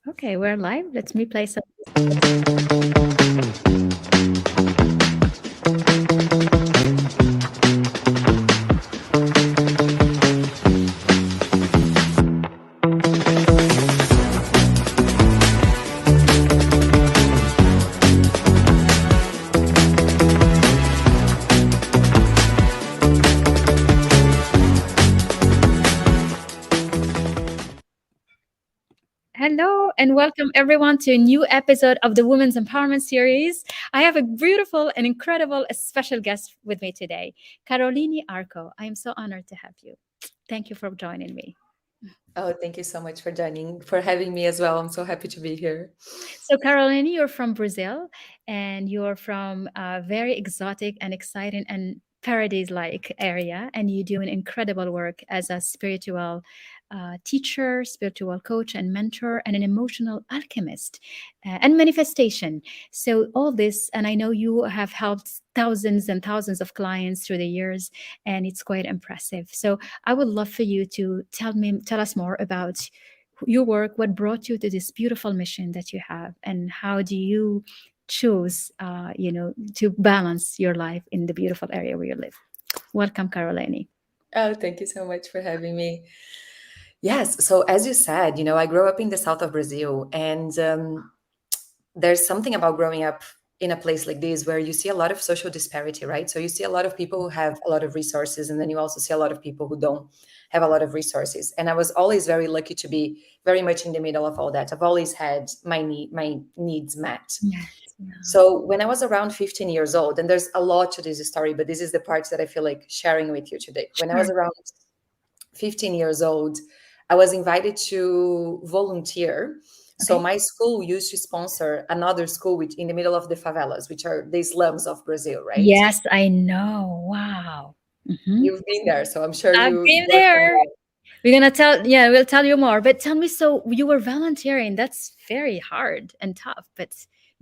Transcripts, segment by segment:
Okay, we're live. Let me play some. Hello and welcome everyone to a new episode of the Women's Empowerment Series. I have a beautiful and incredible special guest with me today, Carolini Arco. I am so honored to have you. Thank you for joining me. Oh, thank you so much for having me as well. I'm so happy to be here. So, Carolini, you're from Brazil and you're from a very exotic and exciting and paradise-like area, and you do an incredible work as a spiritual teacher, spiritual coach, and mentor, and an emotional alchemist and manifestation. So, all this, and I know you have helped thousands and thousands of clients through the years, and it's quite impressive. So, I would love for you to tell us more about your work, what brought you to this beautiful mission that you have, and how do you choose, to balance your life in the beautiful area where you live. Welcome, Carolini. Oh, thank you so much for having me. Yes, so as you said, I grew up in the south of Brazil, and there's something about growing up in a place like this where you see a lot of social disparity, right? So you see a lot of people who have a lot of resources, and then you also see a lot of people who don't have a lot of resources. And I was always very lucky to be very much in the middle of all that. I've always had my needs met. Yes. Yeah. So when I was around 15 years old, and there's a lot to this story, but this is the parts that I feel like sharing with you today. When I Sure. was around 15 years old, I was invited to volunteer. So Okay. my school used to sponsor another school which in the middle of the favelas, which are the slums of Brazil, right? Yes, I know. Wow. Mhm. You've been there, so I'm sure I've been you're there. familiar. We'll tell you more. But tell me, so you were volunteering. That's very hard and tough, but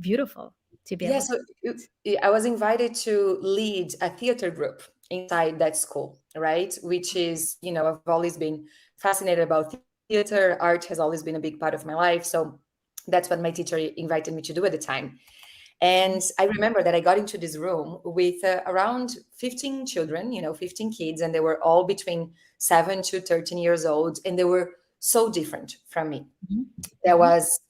beautiful to be Yeah, able to so do it. I was invited to lead a theater group inside that school, right? Which is, I've always been fascinated about theater. Art has always been a big part of my life. So that's what my teacher invited me to do at the time. And I remember that I got into this room with around 15 children, 15 kids, and they were all between 7 to 13 years old. And they were so different from me. Mhm. There Mhm. was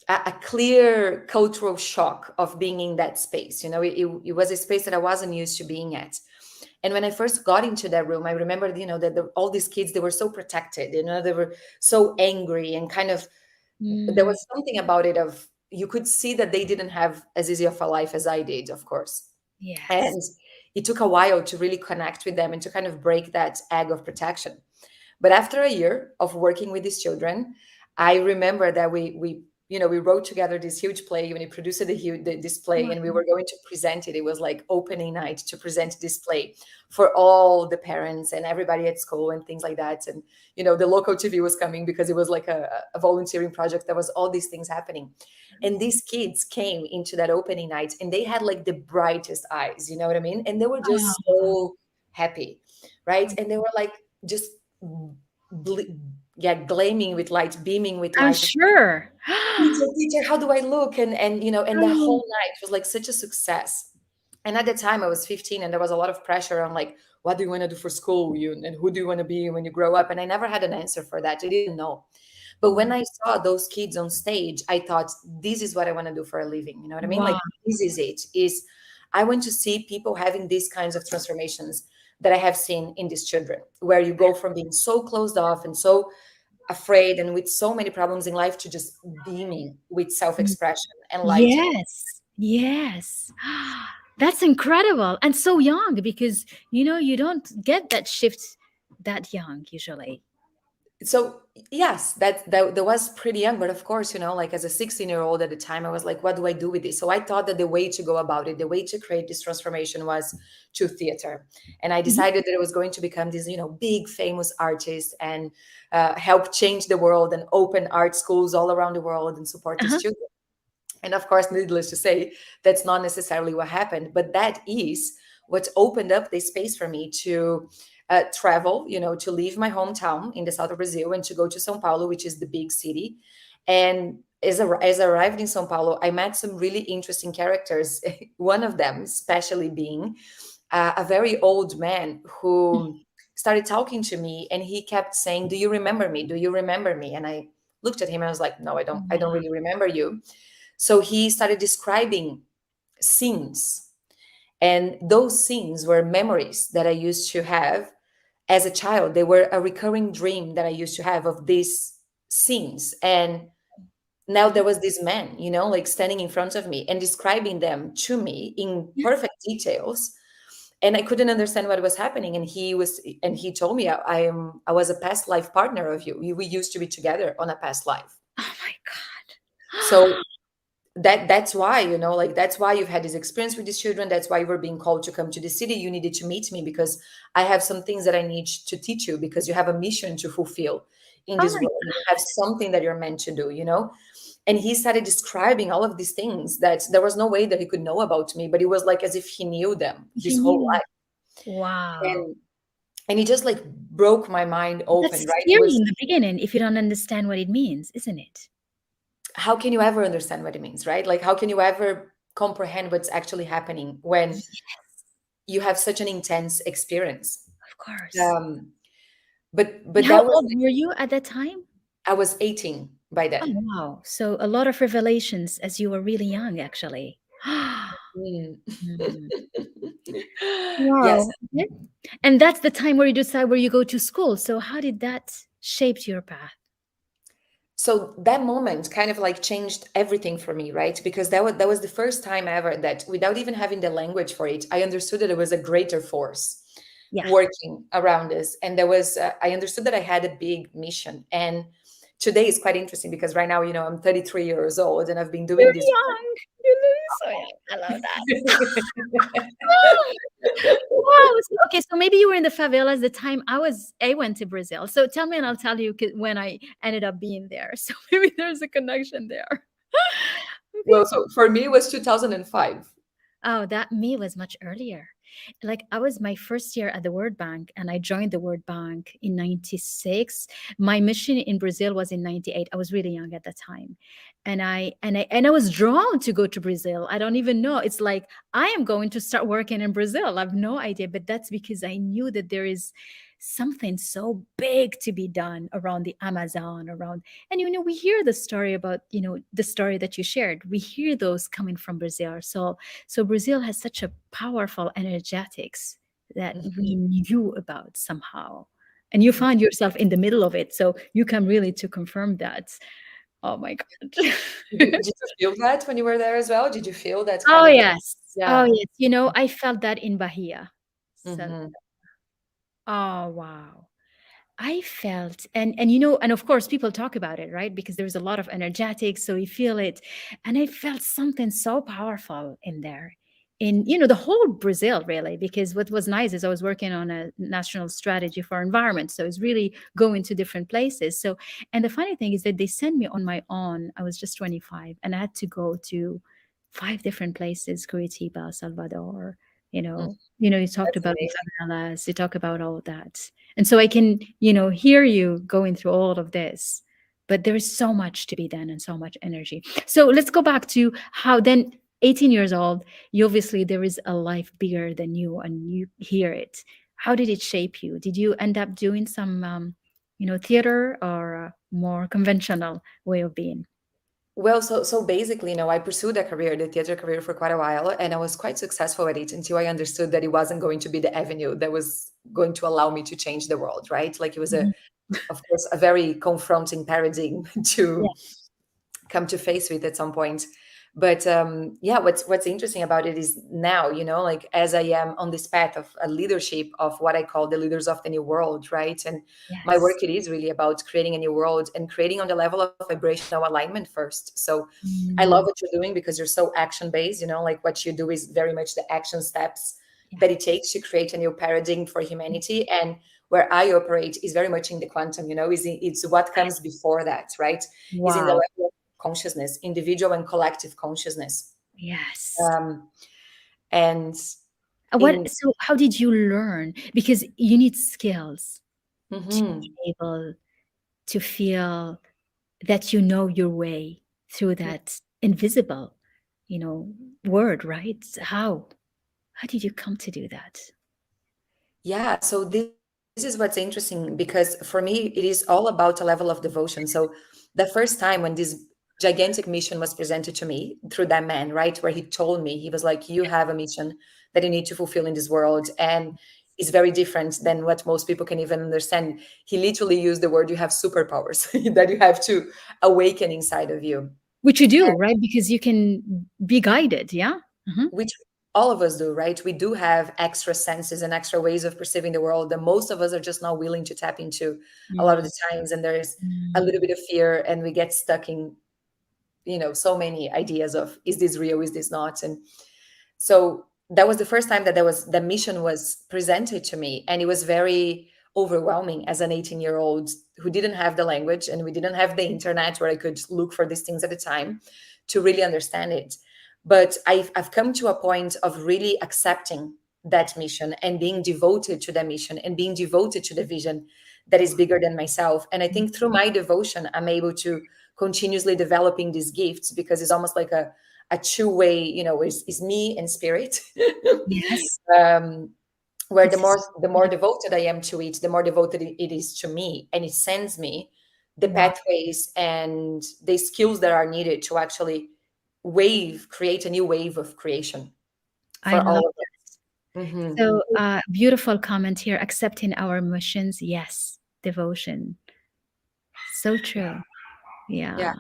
a clear cultural shock of being in that space. It was a space that I wasn't used to being at. And when I first got into that room, I remember, that all these kids, they were so protected, they were so angry and kind of, there Mm, was something about it of, you could see that they didn't have as easy of a life as I did, of course. yes. And it took a while to really connect with them and to kind of break that egg of protection. But after a year of working with these children, I remember that we wrote together this huge play and we produced this play Wow. and we were going to present it. It was like opening night to present this play for all the parents and everybody at school and things like that. And, the local TV was coming because it was like a volunteering project. There was all these things happening. And these kids came into that opening night and they had like the brightest eyes, you know what I mean? And they were just Oh, so happy, right? And they were like, just ble- yeah, gleaming with light, beaming with I'm light. sure. Teacher, how do I look? And the Oh, whole night was like such a success. And at the time I was 15 and there was a lot of pressure on like, what do you want to do for school? And who do you want to be when you grow up? And I never had an answer for that. I didn't know. But when I saw those kids on stage, I thought, this is what I want to do for a living. You know what I mean? wow. Like, this is it. Is I want to see people having these kinds of transformations that I have seen in these children, where you go from being so closed off and so afraid and with so many problems in life to just beaming with self-expression and light. Yes. Yes. That's incredible. And so young because, you don't get that shift that young usually. So yes, that was pretty young, but of course, like as a 16-year-old at the time, I was like, what do I do with this? So I thought that the way to go about it, the way to create this transformation was to theater. And I Mhm. decided that it was going to become this, big famous artist and help change the world and open art schools all around the world and support these Uh-huh. children. And of course, needless to say, that's not necessarily what happened, but that is what opened up the space for me to travel, to leave my hometown in the south of Brazil and to go to Sao Paulo, which is the big city, And as I arrived in Sao Paulo, I met some really interesting characters. One of them, especially being a very old man who started talking to me, and he kept saying, "Do you remember me? Do you remember me?" And I looked at him and I was like, "No, I don't. I don't Wow. really remember you." So he started describing scenes, and those scenes were memories that I used to have as a child. They were a recurring dream that I used to have of these scenes. And now there was this man, like standing in front of me and describing them to me in Yeah. perfect details. And I couldn't understand what was happening. And he told me, I was a past life partner of you. We used to be together on a past life. Oh my God. So that's why, like that's why you've had this experience with these children. That's why you were being called to come to the city. You needed to meet me because I have some things that I need to teach you, because you have a mission to fulfill in Oh this my world. You have something that you're meant to do. And he started describing all of these things that there was no way that he could know about me, but it was like as if he knew them He this whole knew. life. Wow. And he just like broke my mind open, That's right? It scary was, in the beginning if you don't understand what it means, isn't it? how can you ever understand what it means, right? Like, how can you ever comprehend what's actually happening when Yes, you have such an intense experience? of course. Um, but And but how that was old were you at that time? I was 18 by Oh, then. wow. So a lot of revelations as you were really young, actually. Mm. Mm. Yes. Wow. Okay. And that's the time where you decide where you go to school. So how did that shape your path? So that moment kind of like changed everything for me, right? Because that was the first time ever that, without even having the language for it, I understood that there was a greater force Yeah. working around us, and I understood that I had a big mission. And today is quite interesting because right now, I'm 33 years old, and I've been doing You're this. young. You look so young. I love that. Wow. Okay, so maybe you were in the favelas the time I went to Brazil. So tell me and I'll tell you when I ended up being there. So maybe there's a connection there. Okay. Well, so for me, it was 2005. Oh, that me was much earlier. Like I was my first year at the World Bank and I joined the World Bank in 96. My mission in Brazil was in 98. I was really young at that time. And I was drawn to go to Brazil. I don't even know. It's like I am going to start working in Brazil. I have no idea, but that's because I knew that there is something so big to be done around the Amazon, around. And we hear the story about, the story that you shared. We hear those coming from Brazil. So Brazil has such a powerful energetics that we Mhm. knew about somehow. And you find yourself in the middle of it. So you come really to confirm that. Oh my God. Did you feel that when you were there as well? Did you feel that Oh kind of, yes. Oh yeah. yes. I felt that in Bahia. So Hmm. oh wow. I felt, and of course people talk about it, right? Because there's a lot of energetics, so you feel it. And I felt something so powerful in there. In the whole Brazil, really, because what was nice is I was working on a national strategy for environment. So it's really going to different places. So, and the funny thing is that they sent me on my own. I was just 25 and I had to go to 5 different places: Curitiba, Salvador, you talked That's about the amazing. favelas, you talk about all of that. And so I can, hear you going through all of this, but there is so much to be done and so much energy. So let's go back to how then 18 years old, you obviously there is a life bigger than you and you hear it. How did it shape you? Did you end up doing some, theater or a more conventional way of being? Well, so basically, I pursued a career, the theater career, for quite a while, and I was quite successful at it until I understood that it wasn't going to be the avenue that was going to allow me to change the world, right? Like it was Mhm. of course, a very confronting paradigm Yeah. to come to face with at some point. But yeah, what's interesting about it is now, like as I am on this path of a leadership of what I call the leaders of the new world, right? And my Yes. work, it is really about creating a new world and creating on the level of vibrational alignment first. So I love Mm, what you're doing because you're so action based, like what you do is very much the action steps yeah. that it takes to create a new paradigm for humanity. And where I operate is very much in the quantum, it's what comes before that, right? Is in the Wow. level of consciousness, individual and collective consciousness. Yes. Um, and What in so how did you learn? Because you need skills to Mhm. be able to feel that you know your way through that invisible, you know, word, right? How did you come to do that? Yeah, so this is what's interesting because for me, it is all about a level of devotion. So the first time when this gigantic mission was presented to me through that man, right, where he told me, he was like, you have a mission that you need to fulfill in this world. And it's very different than what most people can even understand. He literally used the word, you have superpowers that you have to awaken inside of you, Which you do, right? Because you can be guided, yeah. Hmm. which all of us do, right? We do have extra senses and extra ways of perceiving the world that most of us are just not willing to tap into a lot of Mm, the times. And there's a mm. little bit of fear, and we get stuck in, so many ideas of, is this real? Is this not? And so that was the first time that the mission was presented to me, and it was very overwhelming as an 18-year-old who didn't have the language, and we didn't have the internet where I could look for these things at the time to really understand it. But I've come to a point of really accepting that mission and being devoted to the mission and being devoted to the vision that is bigger than myself. And I think through my devotion, I'm able to continuously developing these gifts, because it's almost like a two-way, is me and spirit. Yes, um, where the this more is the more devoted I am to it, the more devoted it is to me, and it sends me the wow. pathways and the skills that are needed to actually create a new wave of creation I for all love of that. us. Hmm. So, beautiful comment here. Accepting our missions, yes. Devotion, so true. Yeah, Yeah.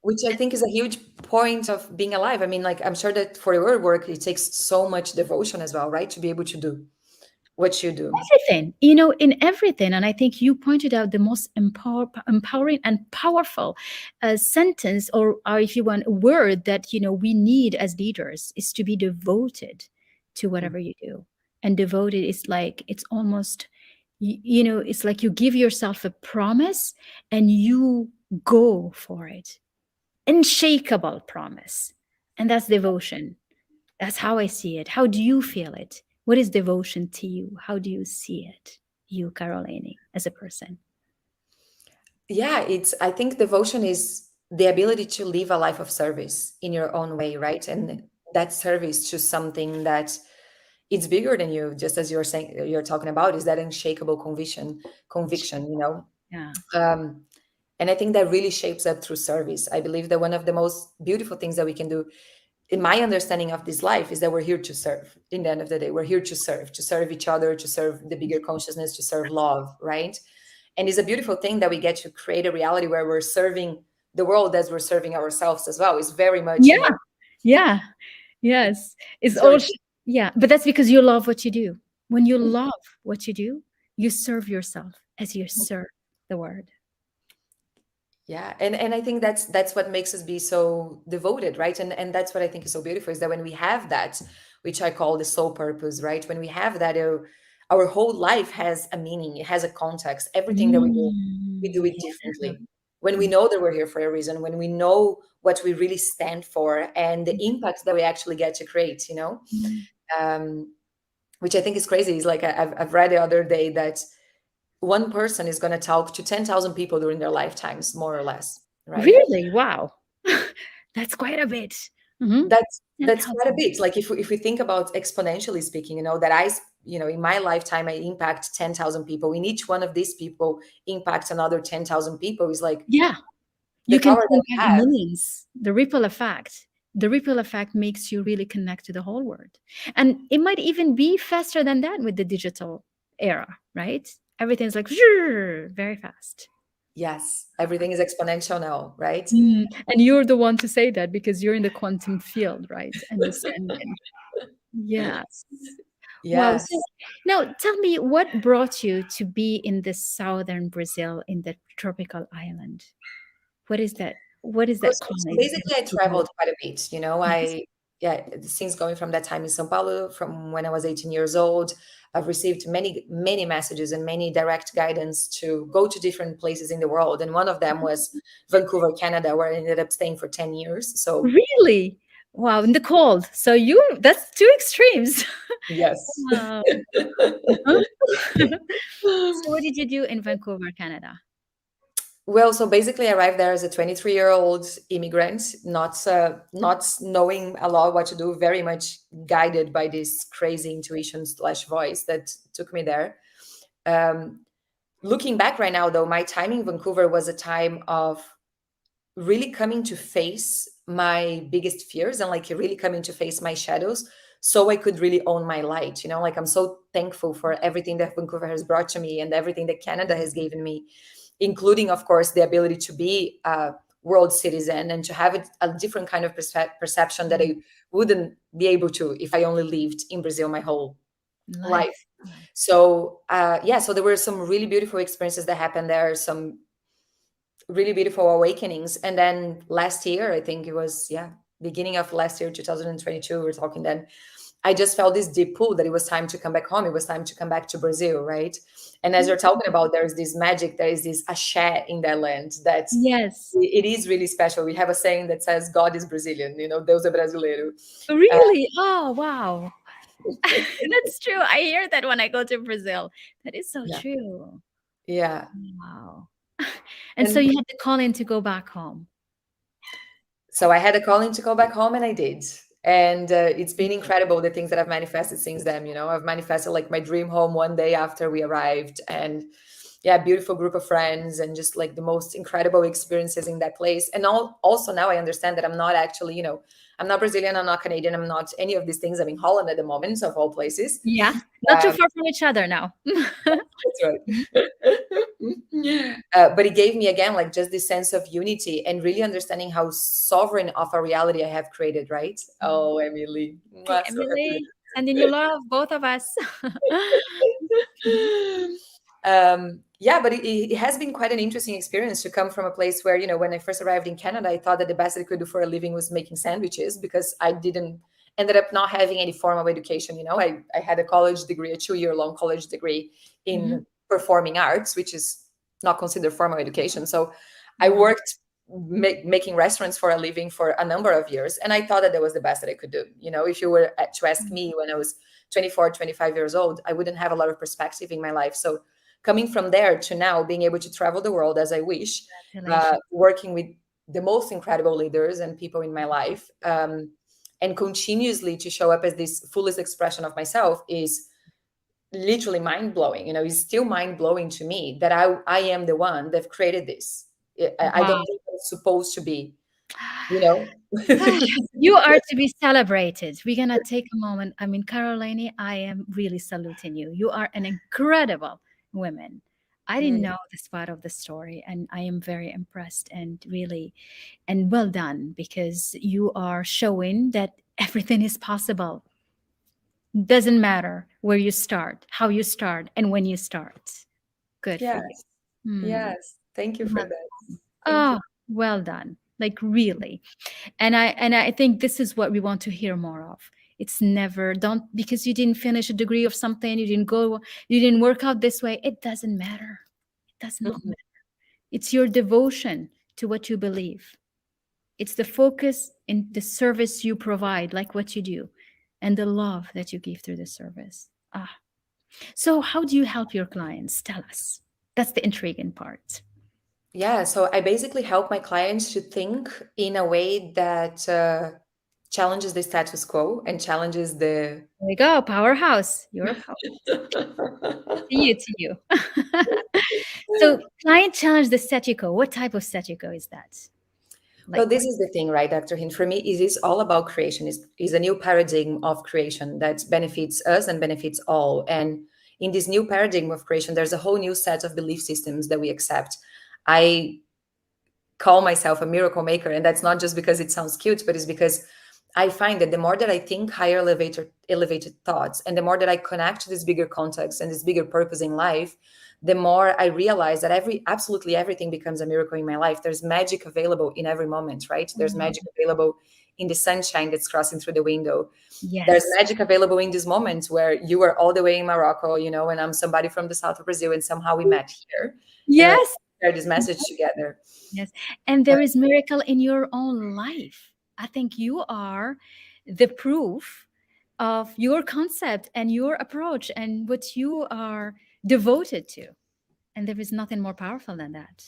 which I think is a huge point of being alive. I mean, like, I'm sure that for your work, it takes so much devotion as well, right, to be able to do what you do. Everything, in everything. And I think you pointed out the most empowering and powerful sentence, or if you want, word that, we need as leaders is to be devoted to Mm. whatever you do. And devoted is like, it's almost, it's like you give yourself a promise and you go for it. Unshakable promise. And that's devotion. That's how I see it. How do you feel it? What is devotion to you? How do you see it, you, Carolini, as a person? Yeah, I think devotion is the ability to live a life of service in your own way, right? And that service to something that it's bigger than you, just as you're talking about, is that unshakable conviction, Yeah. um, and I think that really shapes up through service. I believe that one of the most beautiful things that we can do, in my understanding of this life, is that we're here to serve. In the end of the day, we're here to serve each other, to serve the bigger consciousness, to serve love, right? And it's a beautiful thing that we get to create a reality where we're serving the world as we're serving ourselves as well. It's very much, Yeah. Yeah. Yes. It's it's very all, yeah. But that's because you love what you do. When you love what you do, you serve yourself as you serve the word. Yeah, and I think that's what makes us be so devoted, right? And that's what I think is so beautiful, is that when we have that, which I call the soul purpose, right? When we have that, our whole life has a meaning, it has a context. Everything that we do it Yeah. differently. When we know that we're here for a reason, when we know what we really stand for and the impact that we actually get to create, Mhm. um, which I think is crazy. Is like I've read the other day that one person is going to talk to 10,000 people during their lifetimes, more or less, right? Really? Wow. That's quite a bit. Hmm. That's quite a 10,000. bit. Like, if we think about exponentially speaking, that in my lifetime, I impact 10,000 people. In each one of these people impacts another 10,000 people. Is like Yeah. the You can power that we impact have. millions. The ripple effect. The ripple effect makes you really connect to the whole world. And it might even be faster than that with the digital era, right? Everything's like very fast. Yes, everything is exponential now, right? Mm. And you're the one to say that because you're in the quantum field, right? Understanding. Yes. Wow. So Yes. now tell me, what brought you to be in the southern Brazil in the tropical island? What is that? What is that So calling? basically, I traveled quite a bit. Yeah, since going from that time in São Paulo, from when I was 18 years old, I've received many, many messages and many direct guidance to go to different places in the world. And one of them was Vancouver, Canada, where I ended up staying for 10 years. So, Really? Wow, in the cold. So that's two extremes. yes. Wow. Uh-huh. So what did you do in Vancouver, Canada? Well, so basically, I arrived there as a 23-year-old immigrant, not knowing a lot what to do, very much guided by this crazy intuition slash voice that took me there. Um, Looking back right now, though, my time in Vancouver was a time of really coming to face my biggest fears and like really coming to face my shadows so I could really own my light. Like I'm so thankful for everything that Vancouver has brought to me and everything that Canada has given me, including, of course, the ability to be a world citizen and to have a different kind of perception that I wouldn't be able to if I only lived in Brazil my whole Life. life. So, yeah, so there were some really beautiful experiences that happened there, some really beautiful awakenings. And then last year, I think it was, yeah, beginning of last year, 2022, we were talking then, I just felt this deep pull that it was time to come back home. It was time to come back to Brazil, right? And as you're talking about, there's this magic, there is this axé in that land that Yes. it is really special. We have a saying that says, God is Brazilian, Deus é brasileiro. Really? Oh, wow. That's true. I hear that when I go to Brazil. That is so Yeah. true. Yeah. Wow. And so And you had to call in to go back home. so I had a calling to go back home, and I did. And it's been incredible the things that I've manifested since then. I've manifested like my dream home one day after we arrived, and yeah, beautiful group of friends, and just like the most incredible experiences in that place. And also now I understand that I'm not actually, I'm not Brazilian, I'm not Canadian, I'm not any of these things. I'm in Holland at the moment, of all places. Yeah. Not too Um, far from each other now. That's Mhm. right. But it gave me again like just this sense of unity and really understanding how sovereign of a reality I have created, right? Oh, Emily, Hey, mwah, so happy Emily, sending you love, both of us. yeah, but it has been quite an interesting experience to come from a place where, when I first arrived in Canada, I thought that the best I could do for a living was making sandwiches because I didn't ended up not having any formal education. I had a college degree, a 2-year long college degree Mhm. in performing arts, which is not considered formal education. So I Wow. worked making restaurants for a living for a number of years. And I thought that was the best that I could do. If you were to ask Mm. me when I was 24, 25 years old, I wouldn't have a lot of perspective in my life. So coming from there to now being able to travel the world as I wish, Congratulations. working with the most incredible leaders and people in my life, and continuously to show up as this fullest expression of myself is literally mind blowing. It's still mind blowing to me that I am the one that created this. I Wow. don't think it's supposed to be, you know. You are to be celebrated. We're gonna take a moment. I mean, Carolini, I am really saluting you. You are an incredible woman. I didn't Mm, know this part of the story, and I am very impressed and really and well done because you are showing that everything is possible. Doesn't matter where you start, how you start, and when you start. Good for you. yes, Hmm. yes. Thank you for Well, that. Thank you. oh, well done. Like really. And I think this is what we want to hear more of. It's never don't because you didn't finish a degree of something, you didn't work out this way. It doesn't matter. It does not Mhm. matter. It's your devotion to what you believe. It's the focus in the service you provide, like what you do, and the love that you give through the service. Ah, so how do you help your clients? Tell us. That's the intriguing part. Yeah, so I basically help my clients to think in a way that challenges the status quo and challenges the. There we go, powerhouse. You're a powerhouse. To you. So client challenge the statu quo. What type of statu quo is that? Well, Like this what? is the thing, right, Dr. Hind? For me, it is all about creation. Is a new paradigm of creation that benefits us and benefits all. And in this new paradigm of creation, there's a whole new set of belief systems that we accept. I call myself a miracle maker, and that's not just because it sounds cute, but it's because I find that the more that I think higher elevated thoughts, and the more that I connect to this bigger context and this bigger purpose in life, the more I realize that absolutely everything becomes a miracle in my life. There's magic available in every moment, right? There's Mm, magic available in the sunshine that's crossing through the window. There's yes. magic available in these moments where you are all the way in Morocco, and I'm somebody from the south of Brazil, and somehow we met here, and we Yes. share this message together. Yes. And there is miracle in your own life. I think you are the proof of your concept and your approach and what you are devoted to. And there is nothing more powerful than that.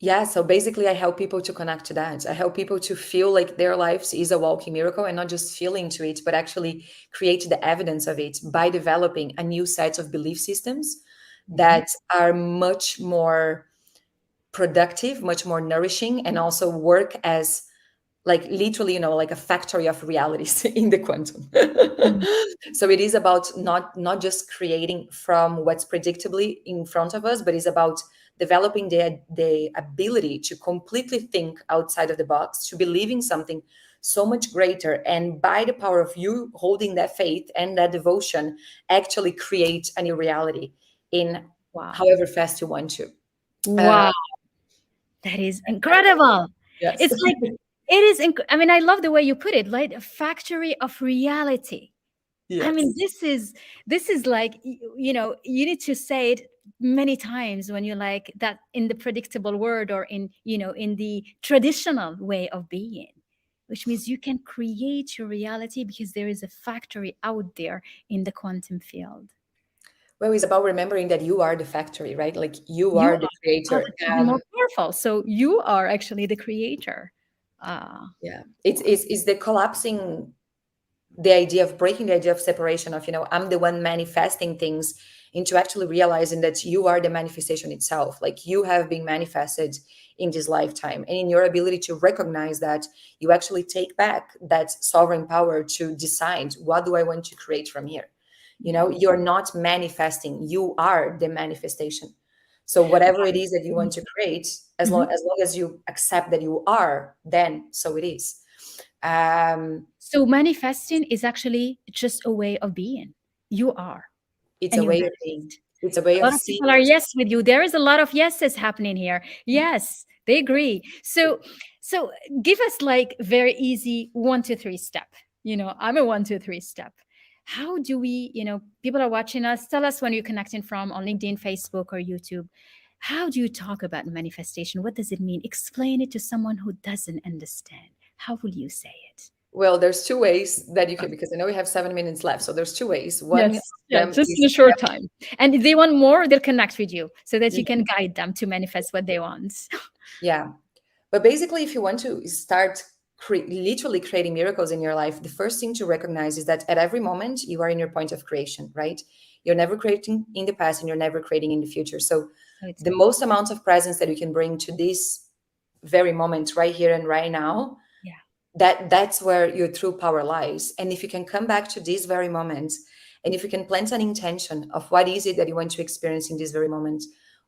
Yeah, so basically I help people to connect to that. I help people to feel like their lives is a walking miracle, and not just feel into it, but actually create the evidence of it by developing a new set of belief systems Mhm. that are much more productive, much more nourishing, and also work as like literally, like a factory of realities in the quantum. Mm. So it is about not just creating from what's predictably in front of us, but it's about developing the ability to completely think outside of the box, to believe in something so much greater, and by the power of you holding that faith and that devotion, actually create a new reality in Wow. however fast you want to. uh, Wow. That is incredible. yes. It's like it is. I mean, I love the way you put it, like a factory of reality. I mean, Yes. this is like you need to say it many times when you're like that in the predictable word, or in the traditional way of being, which means you can create your reality because there is a factory out there in the quantum field. Well, it's about remembering that you are the factory, right? Like you You are the are. Oh, creator. that's even more powerful. So you are actually the creator. Ah, Yeah, it's the collapsing, the idea of breaking the idea of separation of, I'm the one manifesting things, into actually realizing that you are the manifestation itself. Like you have been manifested in this lifetime, and in your ability to recognize that, you actually take back that sovereign power to decide, what do I want to create from here. yeah. You're not manifesting, you are the manifestation. So whatever it is that you want to create, as long Mhm. as long as you accept that you are, then so it is. um So manifesting is actually just a way of being. You are, it's and a you way of being. manifest. It's a way A of lot of people seeing. are yes with you. There is a lot of yeses happening here. Yes, they agree. So give us like very easy 1, 2, 3 step. I'm a 1, 2, 3 step. How do we, people are watching us. Tell us when you're connecting from on LinkedIn, Facebook, or YouTube. How do you talk about manifestation? What does it mean? Explain it to someone who doesn't understand. How will you say it? Well, there's two ways that you can, because I know we have 7 minutes left. So there's two ways. One of Yes. Yeah, them just in is, a short time. And if they want more, they'll connect with you so that you Mhm. can guide them to manifest what they want. Yeah. But basically, if you want to start literally creating miracles in your life, the first thing to recognize is that at every moment you are in your point of creation, right? You're never creating in the past, and you're never creating in the future. So So it's the most amount of presence that you can bring to this very moment, right here and right now, yeah. that's where your true power lies. And if you can come back to this very moment, and if you can plant an intention of what is it that you want to experience in this very moment,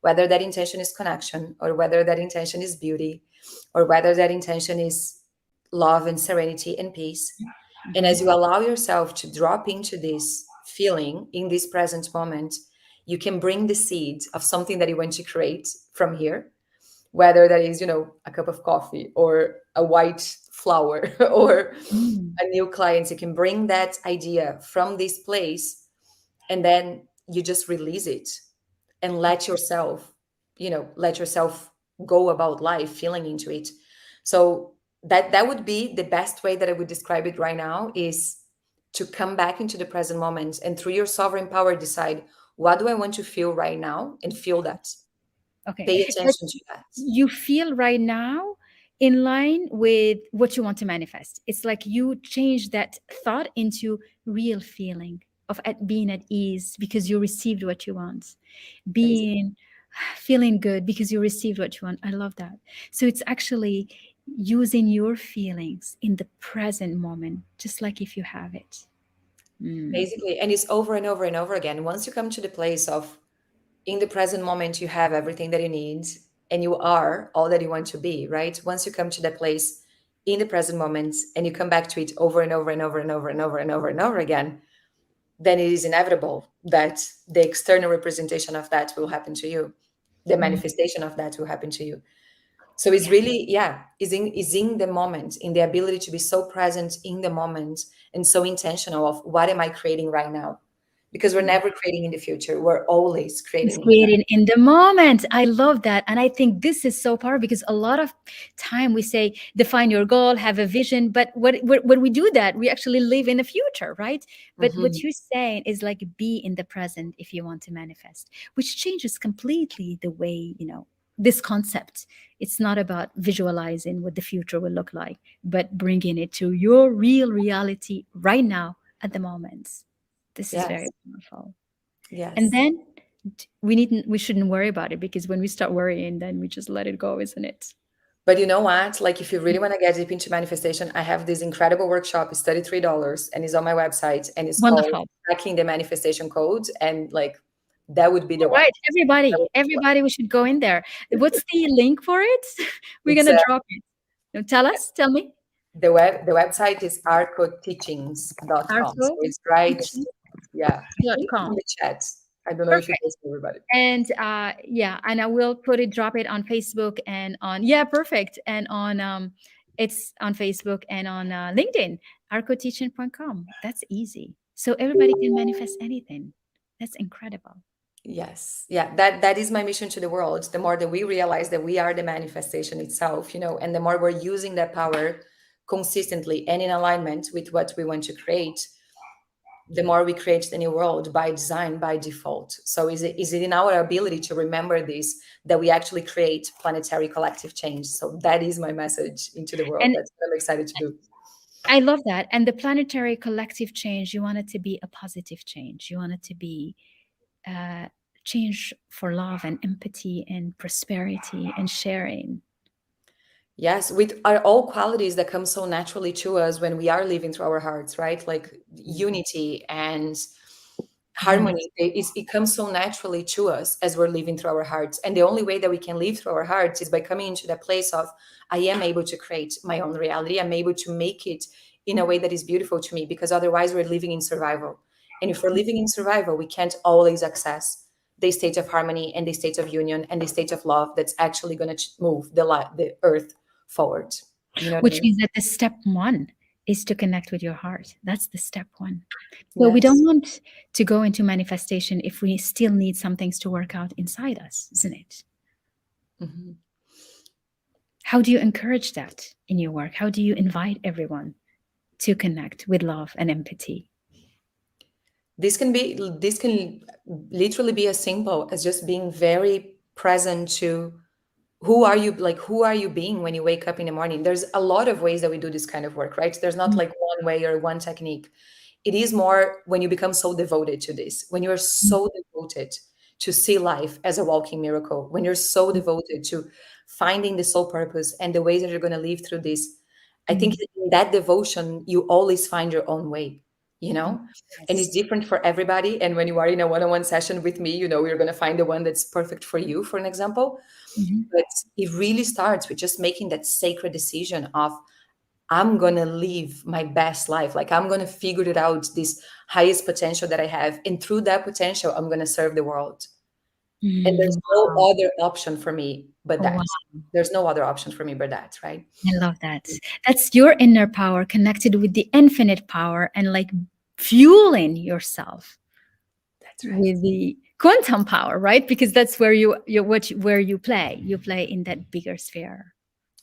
whether that intention is connection, or whether that intention is beauty, or whether that intention is love and serenity and peace, and Mhm. as you allow yourself to drop into this feeling in this present moment, you can bring the seed of something that you want to create from here, whether that is, a cup of coffee, or a white flower, or Mm. a new client. You can bring that idea from this place, and then you just release it, and let yourself go about life feeling into it. So that would be the best way that I would describe it right now, is to come back into the present moment, and through your sovereign power decide, what do I want to feel right now, and feel that. Okay. Pay But attention to that. you feel right now in line with what you want to manifest. It's like you change that thought into real feeling of being at ease because you received what you want, Amazing. being feeling good because you received what you want. I love that. So it's actually using your feelings in the present moment, just like if you have it. Mm. Basically, and it's over and over and over again. Once you come to the place of, in the present moment, you have everything that you need, and you are all that you want to be, right? Once you come to that place in the present moment, and you come back to it over and over and over and over and over and over and over again, then it is inevitable that the external representation of that will happen to you. The Mm. manifestation of that will happen to you. So it's Yeah. really, yeah, is in the moment, in the ability to be so present in the moment, and so intentional of, what am I creating right now? Because we're never creating in the future. We're always It's creating in the present. created in the moment. I love that. And I think this is so powerful because a lot of time we say, define your goal, have a vision. But when we do that, we actually live in the future, right? But what Mhm. you're saying is like be in the present if you want to manifest, which changes completely the way, this concept. It's not about visualizing what the future will look like, but bringing it to your real reality right now at the moment. This is very Yes. powerful. And Yes. then we shouldn't worry about it, because when we start worrying, then we just let it go, isn't it? But you know what? Like, if you really want to get deep into manifestation, I have this incredible workshop. It's $33 and it's on my website, and it's called Wonderful. Hacking the Manifestation Code. And like, that would be the All one. right, That would everybody, be the one. everybody, we should go in there. What's the link for it? We're It's gonna drop it. Now, tell me. the website is arcoteachings.com. So it's right. Yeah. I think it's in Arcoteachings.com. the chat. I don't know if it Perfect. goes to everybody. And yeah, and I will drop it on Facebook and on, yeah, perfect. And on it's on Facebook and on LinkedIn, arcoteaching.com. That's easy. So everybody can manifest anything. That's incredible. Yes. Yeah. That is my mission to the world. The more that we realize that we are the manifestation itself, and the more we're using that power consistently and in alignment with what we want to create, the more we create the new world by design, by default. So is it in our ability to remember this, that we actually create planetary collective change? So that is my message into the world. And That's what I'm excited to do. I love that. And the planetary collective change, you want it to be a positive change. You want it to be uh, change for love and empathy and prosperity and sharing. Yes, with are all qualities that come so naturally to us when we are living through our hearts, right? Like unity and Unity. harmony. It comes so naturally to us as we're living through our hearts. And the only way that we can live through our hearts is by coming into that place of, I am able to create my own reality. I'm able to make it in a way that is beautiful to me, because otherwise we're living in survival. And if we're living in survival, we can't always access the state of harmony and the state of union and the state of love that's actually going to move the earth forward. You know what I Which mean? means that the step one is to connect with your heart. That's the step one. So we don't Yes. want to go into manifestation if we still need some things to work out inside us, isn't it? Mhm. How do you encourage that in your work? How do you invite everyone to connect with love and empathy? This can literally be as simple as just being very present to who are you being when you wake up in the morning. There's a lot of ways that we do this kind of work, right? There's not Mm, like one way or one technique. It is more when you become so devoted to this, when you're mm, so devoted to see life as a walking miracle, when you're so mm, devoted to finding the soul purpose and the ways that you're going to live through this. I think mm, in that devotion you always find your own way, you mm. know and it's Yes. different for everybody. And when you are in a one-on-one session with me, you're going to find the one that's perfect for you, for an example. Mhm. But it really starts with just making that sacred decision of, I'm going to live my best life. Like, I'm going to figure it out, this highest potential that I have. And through that potential, I'm going to serve the world. And there's no Wow. other option for me but Wow. that. There's no other option for me but that, right? I love that. That's your inner power connected with the infinite power and like fueling yourself That's right. with the quantum power, right? Because that's where where you play. You play in that bigger sphere.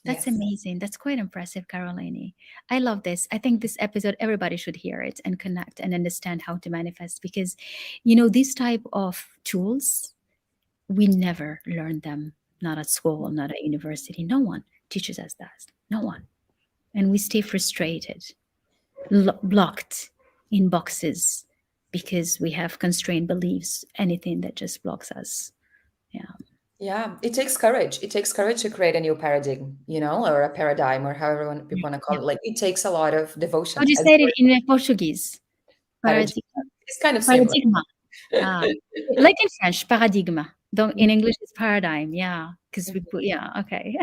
That's Yes. amazing. That's quite impressive, Carolini. I love this. I think this episode, everybody should hear it and connect and understand how to manifest, because, these type of tools, we never learn them, not at school, not at university. No one teaches us that. No one. And we stay frustrated, blocked in boxes because we have constrained beliefs, anything that just blocks us. Yeah. Yeah, it takes courage. It takes courage to create a new paradigm, or a paradigm, or however people want to call Yeah. it. Like, it takes a lot of How devotion. do you As say it in Portuguese? paradigm, Paradigm. it's kind of similar. Paradigma. Ah, like in French, paradigma. Donc in Mhm, English, it's paradigm. Yeah, because we mhm. put, yeah, okay.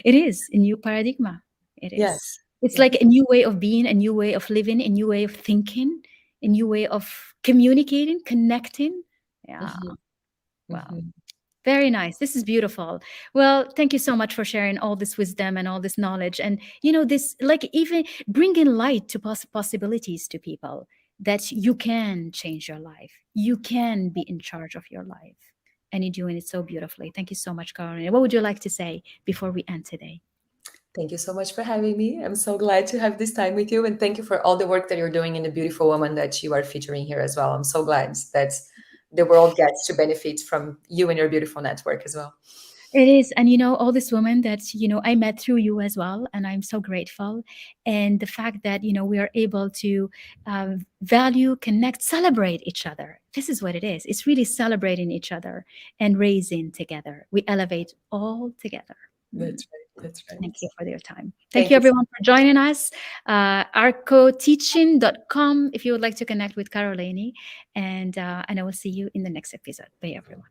It is a new paradigma. It is. Yes, It's like yes. a new way of being, a new way of living, a new way of thinking, a new way of communicating, connecting. Yeah. Mhm, Wow. mhm. Very nice. This is beautiful. Well, thank you so much for sharing all this wisdom and all this knowledge. And, this, like, even bringing light to possibilities to people, that you can change your life. You can be in charge of your life. And you're doing it so beautifully. Thank you so much, Carolina. What would you like to say before we end today? Thank you so much for having me. I'm so glad to have this time with you. And thank you for all the work that you're doing and the beautiful woman that you are featuring here as well. I'm so glad that the world gets to benefit from you and your beautiful network as well. It is. And, all these women that, I met through you as well. And I'm so grateful. And the fact that, we are able to value, connect, celebrate each other. This is what it is. It's really celebrating each other and raising together. We elevate all together. That's right. That's right. Thank you for your time. Thank Thank you, you. everyone, for joining us. Arcoteaching.com if you would like to connect with Carolini. And I will see you in the next episode. Bye, everyone.